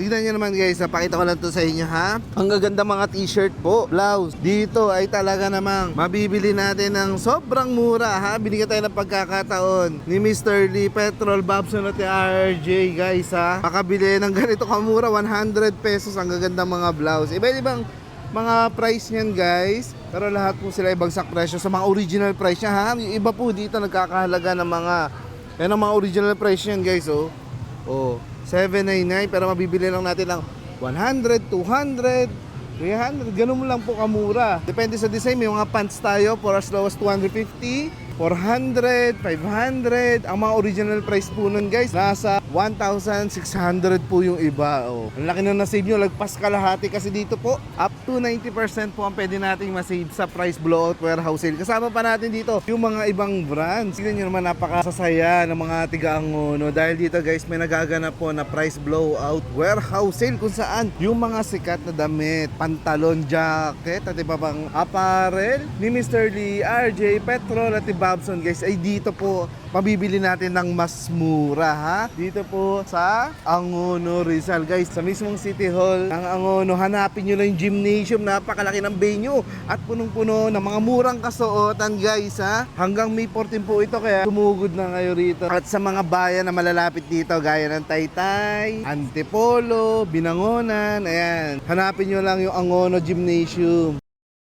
Tignan nyo naman guys, napakita ko lang to sa inyo ha. Ang gaganda mga t-shirt po, blouse. Dito ay talaga namang mabibili natin ng sobrang mura ha. Binigyan tayo ng pagkakataon ni Mr. Lee Petrol Babson at RJ guys ha. Makabili ng ganito kamura, 100 pesos. Ang gaganda mga blouse. Iba-ibang mga price niyan guys. Pero lahat po sila ibagsak presyo sa mga original price niya ha. Yung iba po dito nagkakahalaga ng mga yan ang mga original price niyan guys oh. Oh, 799 pero mabibili lang natin ng 100, 200, 300, ganun lang po kamura. Depende sa design, may mga pants tayo for as low as 250, 400, 500. Ang mga original price po nun guys, nasa 1,600 po yung iba. Oh. Ang laki na na-save nyo, lagpas kalahati kasi dito po, up to 90% po ang pwede nating ma-save sa price blowout warehouse sale. Kasama pa natin dito yung mga ibang brands. Tignan nyo naman, napakasasaya ng mga tiga-Angono. Dahil dito guys, may nagaganap po na price blowout warehouse sale kung saan yung mga sikat na damit, pantalon, jacket, at iba pang apparel ni Mr. Lee, RJ, Petrol at Babson guys ay dito po mabibili natin ng mas mura ha. Dito po sa Angono, Rizal guys, sa mismong City Hall ng Angono. Hanapin nyo lang yung gymnasium, napakalaki ng venue at punong-puno ng mga murang kasuotan guys ha. Hanggang May 14 po ito kaya tumugod na kayo rito. At sa mga bayan na malalapit dito gaya ng Taytay, Antipolo, Binangonan, ayan, hanapin nyo lang yung Angono Gymnasium.